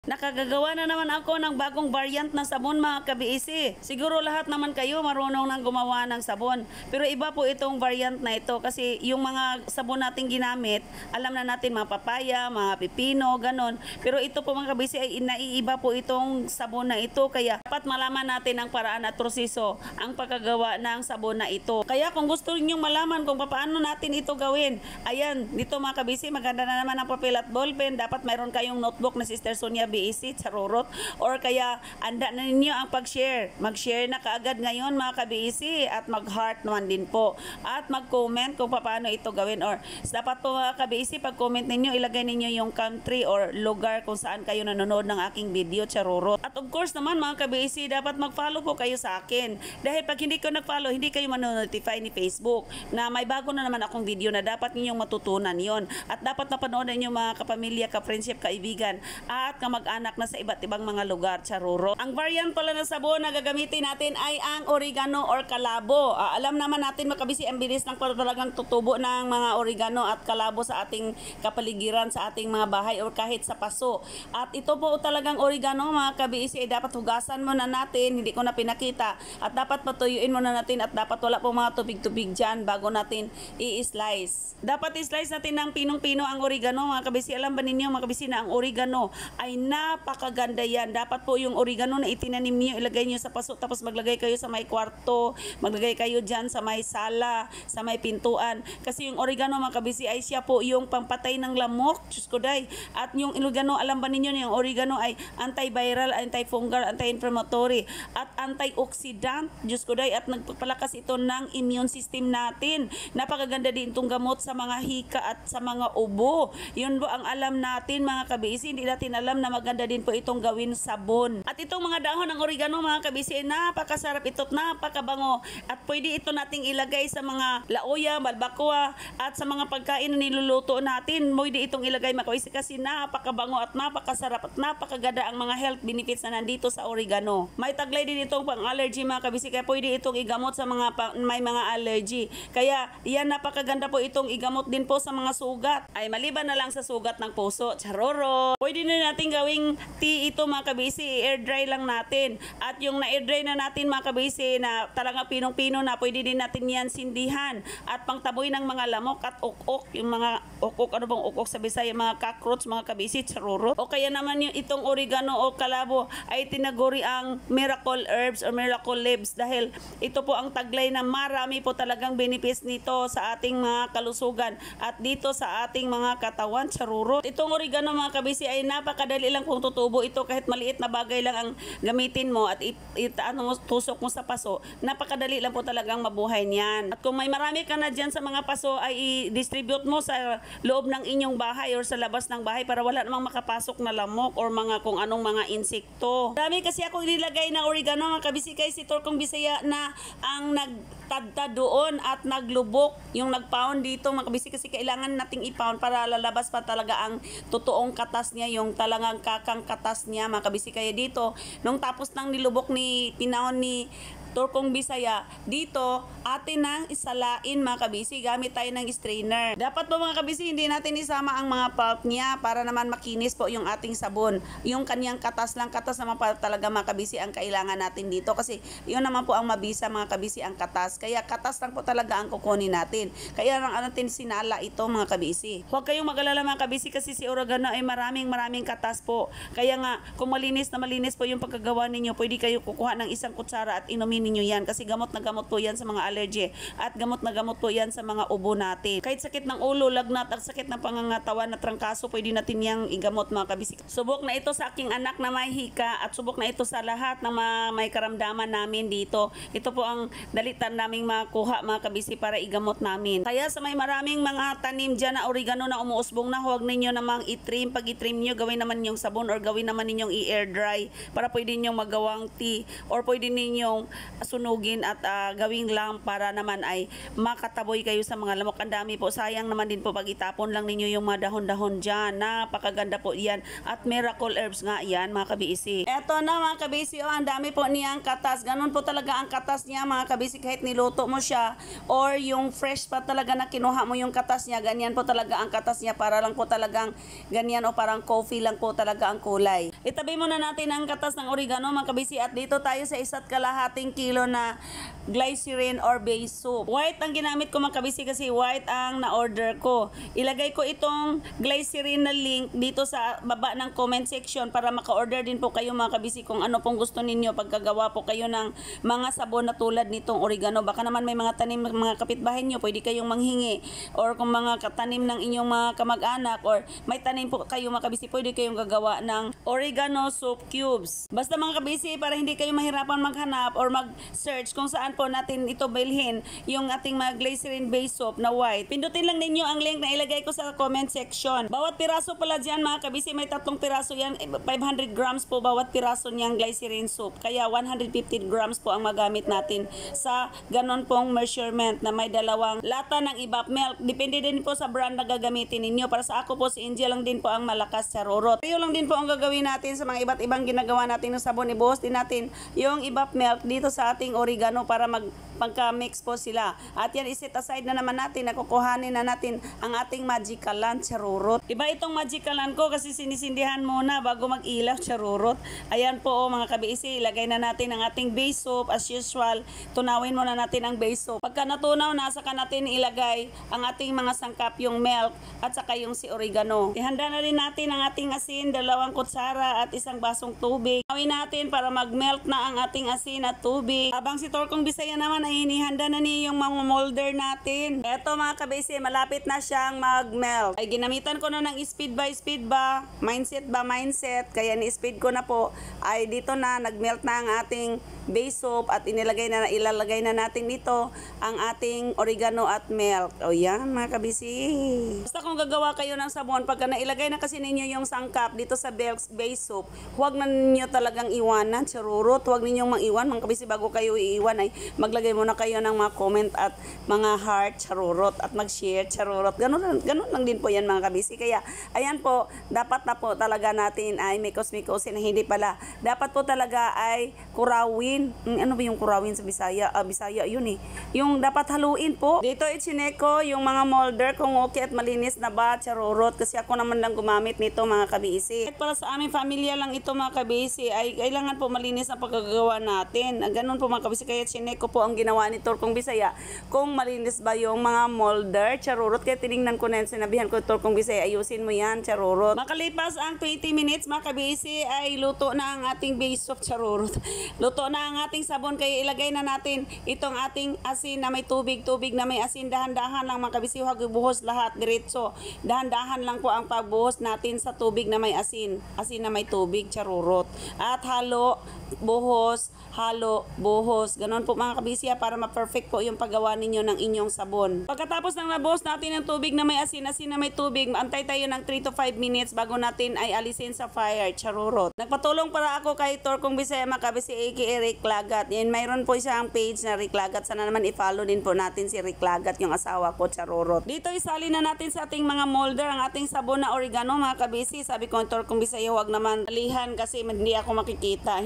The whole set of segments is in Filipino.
Nakagagawa na naman ako ng bagong variant na sabon mga ka-BEC. Siguro lahat naman kayo marunong nang gumawa ng sabon. Pero iba po itong variant na ito kasi yung mga sabon nating ginamit, alam na natin mga papaya, mga pipino, ganon. Pero ito po mga ka-BEC ay naiiba po itong sabon na ito. Kaya dapat malaman natin ang paraan at proseso ang pagkagawa ng sabon na ito. Kaya kung gusto ninyong malaman kung paano natin ito gawin, ayan, dito mga ka-BEC, maganda na naman ang papel at ballpen. Dapat mayroon kayong notebook na Sister Sonia BEC, charurot, or kaya anda na ninyo ang pag-share. Mag-share na kaagad ngayon mga ka-BEC at mag-heart naman din po. At mag-comment kung paano ito gawin. Or dapat po mga ka-BEC, pag-comment ninyo, ilagay ninyo yung country or lugar kung saan kayo nanonood ng aking video, charurot. At of course naman mga ka-BEC, dapat mag-follow po kayo sa akin. Dahil pag hindi ko nag-follow, hindi kayo manonotify ni Facebook na may bago na naman akong video na dapat ninyong matutunan yon. At dapat napanood ninyo mga kapamilya, ka-friendship, kaibigan, at mag-anak na sa iba't ibang mga lugar, charuro. Ang variant pala ng sabon na gagamitin natin ay ang oregano or kalabo. Alam naman natin mga ka-BEC, ang bilis ng talagang tutubo ng mga oregano at kalabo sa ating kapaligiran, sa ating mga bahay or kahit sa paso. At ito po talagang oregano mga ka-BEC, dapat hugasan muna natin, hindi ko na pinakita, at dapat patuyuin muna natin at dapat wala po mga tubig-tubig dyan bago natin i-slice. Dapat i-slice natin ng pinong-pino ang oregano mga ka-BEC. Alam ba ninyo mga ka-BEC na ang oregano ay napakaganda yan. Dapat po yung oregano na itinanim niyo, ilagay niyo sa paso, tapos maglagay kayo sa may kwarto, maglagay kayo dyan sa may sala, sa may pintuan. Kasi yung oregano mga ka-BEC ay siya po yung pampatay ng lamok, Diyos ko day. At yung oregano, alam ba ninyo na yung oregano ay antiviral, antifungal, anti-inflammatory, at antioxidant, Diyos ko day. At nagpapalakas ito ng immune system natin. Napakaganda din itong gamot sa mga hika at sa mga ubo. Yun po ang alam natin mga ka-BEC. Hindi natin alam na maganda din po itong gawin sabon. At itong mga dahon ng oregano mga ka-BEC, napakasarap ito, napakabango. At pwede ito nating ilagay sa mga lauya, balbacoa, at sa mga pagkain na niluluto natin. Pwede itong ilagay mga ka-BEC kasi napakabango at napakasarap at napakaganda ang mga health benefits na nandito sa oregano. May taglay din itong pang-allergy mga ka-BEC, kaya pwede itong igamot sa mga may mga allergy. Kaya yan, napakaganda po itong igamot din po sa mga sugat. Ay maliban na lang sa sugat ng puso, charoro. Pwede na natin gawing tea ito mga ka-BEC, air dry lang natin. At yung na-air dry na natin mga ka-BEC na talaga pinong-pino na, pwede din natin yan sindihan at pangtaboy ng mga lamok at ukok, yung mga ukok, ano bang ukok sa Bisaya, mga cockroach mga ka-BEC, charurot. O kaya naman yung itong oregano o kalabo ay tinaguri ang miracle herbs or miracle leaves dahil ito po ang taglay na marami po talagang benefits nito sa ating mga kalusugan at dito sa ating mga katawan, charurot. Itong oregano mga ka-BEC ay napakadali lang kung tutubo ito, kahit maliit na bagay lang ang gamitin mo at tusok mo sa paso, napakadali lang po talagang mabuhay niyan. At kung may marami ka na dyan sa mga paso, ay i-distribute mo sa loob ng inyong bahay or sa labas ng bahay para wala namang makapasok na lamok or mga kung anong mga insekto. Marami kasi ako nilagay na oregano mga ka-BEC, kay si Torkong Bisaya na ang nagtadta doon at naglubok, yung nag-pound dito mga ka-BEC, kasi kailangan nating i-pound para lalabas pa talaga ang totoong katas niya, yung talagang kakang katas niya mga ka-BEC. Kaya dito, nung tapos nang nilubok ni pinahon ni Torkong Bisaya, dito atin nang isalain mga ka-BEC, gamit tayo ng strainer. Dapat po mga ka-BEC, hindi natin isama ang mga pulp niya para naman makinis po yung ating sabon. Yung kanyang katas lang, katas naman pa talaga mga ka-BEC ang kailangan natin dito kasi yun naman po ang mabisa mga ka-BEC, ang katas. Kaya katas lang po talaga ang kukunin natin. Kaya lang natin sinala ito mga ka-BEC. Huwag kayong mag-alala mga ka-BEC kasi si oregano ay maraming katas po. Kaya nga, kung malinis na malinis po yung pagkagawa ninyo, pwede kayo kukuha ng isang kutsara at inumin ninyo yan kasi gamot na gamot po yan sa mga allergy at gamot na gamot po yan sa mga ubo natin. Kahit sakit ng ulo, lagnat at sakit ng pangangatawan na trangkaso, pwede natin yang igamot mga ka-BEC. Subok na ito sa aking anak na may hika at subok na ito sa lahat ng may karamdaman namin dito. Ito po ang dalitan naming makuha mga ka-BEC para igamot namin. Kaya sa may maraming mga tanim dyan na oregano na umuusbong na, huwag ninyo namang itrim. Pag itrim nyo, gawin naman yung sabon or gawin naman ninyong i-air dry para pwede ninyong magawang tea or pwede ninyong sunugin at gawing lang para naman ay makataboy kayo sa mga lamok. Ang dami po, sayang naman din po pag itapon lang ninyo yung mga dahon-dahon dyan. Napakaganda po yan at miracle herbs nga yan mga kabisi. Eto na mga kabisi, ang dami po niyang katas. Ganun po talaga ang katas niya mga kabisi, kahit niluto mo siya or yung fresh pa talaga na kinuha mo yung katas niya, ganyan po talaga ang katas niya, para lang po talagang ganyan o parang coffee lang po talaga ang kulay. Itabi muna natin ang katas ng oregano mga kabisi at dito tayo sa 1.5 kilo na glycerin or base soup. White ang ginamit ko mga kabisi kasi white ang na-order ko. Ilagay ko itong glycerin na link dito sa baba ng comment section para maka-order din po kayo mga kabisi kung ano pong gusto ninyo pagkagawa po kayo ng mga sabon na tulad nitong oregano. Baka naman may mga tanim ng mga kapitbahay nyo, pwede kayong manghingi, or kung mga katanim ng inyong mga kamag-anak or may tanim po kayo mga kabisi, pwede kayong gagawa ng oregano soup cubes. Basta mga kabisi, para hindi kayo mahirapan maghanap or mag-search kung saan po natin ito bilhin yung ating mga glycerin base soap na white. Pindutin lang ninyo ang link na ilagay ko sa comment section. Bawat piraso pala dyan mga kabisi, may 3 piraso yan, 500 grams po bawat piraso niyang glycerin soap. Kaya 150 grams po ang magamit natin sa ganon pong measurement na may 2 lata ng evap milk. Depende din po sa brand na gagamitin ninyo. Para sa ako po, si India lang din po ang malakas sa rurot. Iyo lang din po ang gagawin natin sa mga iba't ibang ginagawa natin ng sabon. Ibuhos din natin yung evap milk dito sa ating oregano para pagka-mix po sila. At yan, iset aside na naman natin, nakukuhanin na natin ang ating magikalan charurot. Iba itong magikalan ko kasi sinisindihan muna bago mag-ilaw charurot. Ayan po mga kabiisi, ilagay na natin ang ating base soap as usual. Tunawin muna natin ang base soap. Pagka natunaw na, saka natin ilagay ang ating mga sangkap, yung milk at saka yung si oregano. Ihanda na rin natin ang ating asin, 2 kutsara at 1 basong tubig. Gawin natin para mag-melt na ang ating asin at tubig. Habang si Torkong Bisaya naman ay hinihanda na niya yung mga molder natin. Eto mga kabisi, malapit na siyang mag-melt. Ay ginamitan ko na ng speed ba, mindset ba mindset, kaya ni-speed ko na po. Ay dito na, nag-melt na ang ating base soap at ilalagay na natin dito ang ating oregano at milk. O yan mga kabisi. Basta kung gagawa kayo ng sabon, pagka nailagay na kasi ninyo yung sangkap dito sa base soap, huwag na ninyo talagang iwanan, charurot. Huwag ninyong maiwan mga kabisi, bago kayo iiwan ay maglagay muna kayo ng mga comment at mga heart, charurot, at mag-share, charurot. Ganun lang din po yan mga kabisi. Kaya ayan po, dapat na po talaga natin ay mikos-mikosin, hindi pala. Dapat po talaga ay kurawin. Ano ba yung kurawin sa Bisaya? Bisaya yun eh. Yung dapat haluin po. Dito itsineko yung mga molder kung okay at malinis na ba, charurot. Kasi ako naman lang gumamit nito mga kabisi. At para sa aming pamilya lang ito mga kabisi, ay kailangan po malinis ang pagkagawa natin. Ganun po mga kabisi. Kaya itsineko po ang ginawa ni Torkong Bisaya kung malinis ba yung mga molder, charurot. Kaya tinignan ko na yan, sinabihan ko Torkong Bisaya, ayusin mo yan, charurot. Makalipas ang 20 minutes mga kabisi, ay luto na ang ating base soap, charurot. Luto na ang ating sabon, kaya ilagay na natin itong ating asin na may tubig na may asin. Dahan-dahan lang mga kabisi, huwag ibuhos lahat diretso. Dahan-dahan lang po ang pagbuhos natin sa tubig na may asin na may tubig, charurot. At halo, buhos, ganon po mga kabisi para ma-perfect po yung paggawa ninyo ng inyong sabon. Pagkatapos ng nabuhos natin ng tubig na may asin na may tubig, antay tayo ng 3 to 5 minutes bago natin ay alisin sa fire, charurot. Nagpatulong para ako kay Torkong Bisaya mga kabisi, aka Rick Lagat. Yan, mayroon po siyang page na Rick Lagat. Sana naman i-follow din po natin si Rick Lagat, yung asawa ko, charurot. Dito isali na natin sa ating mga molder ang ating sabon na oregano mga kabisi. Sabi ko Torkong Bisaya, huwag naman alihan kasi hindi ako makikita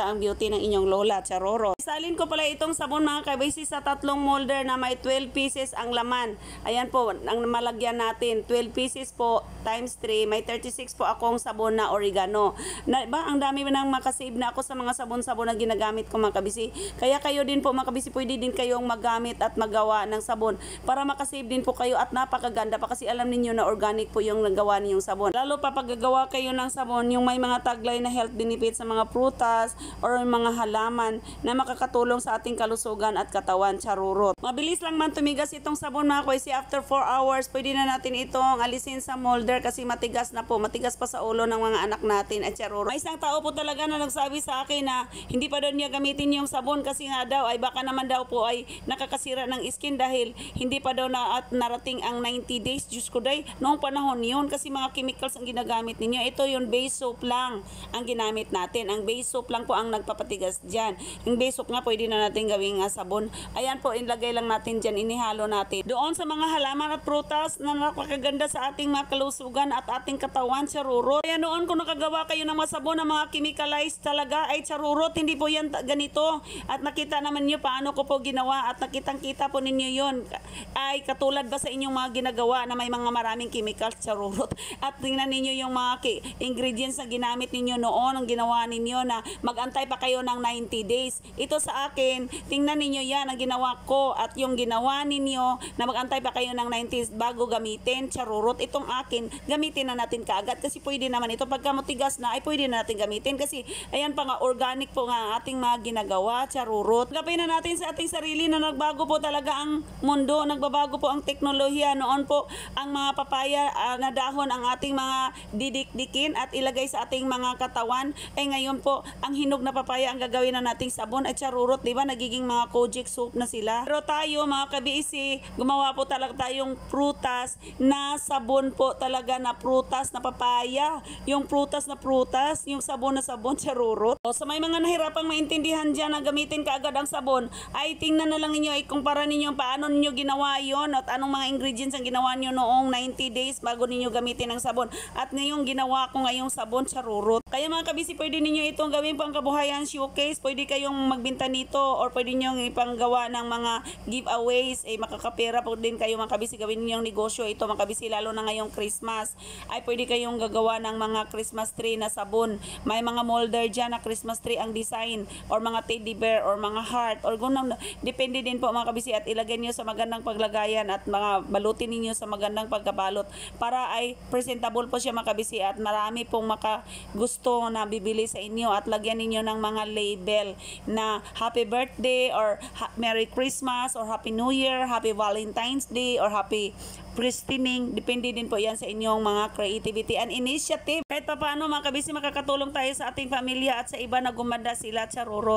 ang beauty ng inyong lola, charurot. Isalin ko pala itong sabon mga kabisi sa 3 molder na may 12 pieces ang laman. Ayan po ang malagyan natin, 12 pieces po times 3, may 36 po akong sabon na oregano. Ang dami nang makasave na ako sa mga sabon-sabon na ginagamit ko mga kabisi. Kaya kayo din po mga kabisi, pwede din kayong magamit at magawa ng sabon para makasave din po kayo at napakaganda pa kasi alam niyo na organic po yung nagawa niyong sabon. Lalo pa pag gagawa kayo ng sabon, yung may mga taglay na health benefits sa mga prutas or mga halaman na makakatulong sa ating kalusugan kalusugan at katawan, charurot. Mabilis lang man tumigas itong sabon mga kaisi. After 4 hours, pwede na natin itong alisin sa molder kasi matigas na po. Matigas pa sa ulo ng mga anak natin at charurot. May isang tao po talaga na nagsabi sa akin na hindi pa daw niya gamitin yung sabon kasi nga daw ay baka naman daw po ay nakakasira ng skin dahil hindi pa daw na at narating ang 90 days. Diyos ko day, noong panahon yun kasi mga chemicals ang ginagamit ninyo. Ito yung base soap lang ang ginamit natin. Ang base soap lang po ang nagpapatigas dyan. Yung base soap nga pwede na natin gawing sabon. Ayan po, ilagay lang natin dyan, inihalo natin. Doon sa mga halaman at prutas na napakaganda sa ating mga kalusugan at ating katawan, charurot. Kaya noon kung nakagawa kayo ng mga sabon na mga chemicalized talaga ay charurot, hindi po yan ganito. At nakita naman nyo paano ko po ginawa at nakitang-kita po ninyo yon. Ay katulad ba sa inyong mga ginagawa na may mga maraming chemicals, charurot. At tingnan ninyo yung mga ingredients na ginamit ninyo noon, ang ginawa ninyo na mag-antay pa kayo ng 90 days. Ito sa akin, tingnan ninyo yan ang ginawa ko at yung ginawa ninyo na mag-antay pa kayo ng 90 bago gamitin, charurot. Itong akin, gamitin na natin kaagad kasi pwede naman ito. Pagka matigas na, ay pwede na natin gamitin kasi ayan pa nga, organic po nga ang ating mga ginagawa, charurot. Gapin na natin sa ating sarili na nagbago po talaga ang mundo, nagbabago po ang teknolohiya. Noon po, ang mga papaya na dahon ang ating mga didikdikin at ilagay sa ating mga katawan. Ay ngayon po, ang hinog na papaya ang gagawin na nating sabon at charurot, di ba? Nagiging mga kojic soap na sila. Pero tayo, mga ka-BEC, gumawa po talaga tayong prutas na sabon po talaga na prutas na papaya. Yung prutas na prutas, yung sabon na sabon, charurot. O sa may mga nahirapang maintindihan dyan na gamitin kaagad ang sabon, ay tingnan na lang ninyo, ikumpara ninyo paano ninyo ginawa yon at anong mga ingredients ang ginawa nyo noong 90 days bago ninyo gamitin ang sabon. At ngayong ginawa ko ngayong sabon, charurot. Kaya mga kabisi, pwede ninyo itong gawin pang kabuhayan showcase. Pwede kayong magbenta nito or pwede nyo ipanggawa ng mga giveaways. Makakapera po din kayo mga kabisi. Gawin ninyong negosyo ito mga kabisi, lalo na ngayong Christmas. Ay pwede kayong gagawa ng mga Christmas tree na sabon. May mga molder dyan na Christmas tree ang design or mga teddy bear or mga heart or gunang. Depende din po mga kabisi at ilagay nyo sa magandang paglagayan at mga balutin ninyo sa magandang pagkabalot para ay presentable po siya mga kabisi at marami pong gusto na bibili sa inyo at lagyan ninyo ng mga label na Happy Birthday or Merry Christmas or Happy New Year, Happy Valentine's Day or Happy Christening. Depende din po yan sa inyong mga creativity and initiative. Kahit pa paano mga kabisi, makakatulong tayo sa ating pamilya at sa iba na gumanda sila, charurot.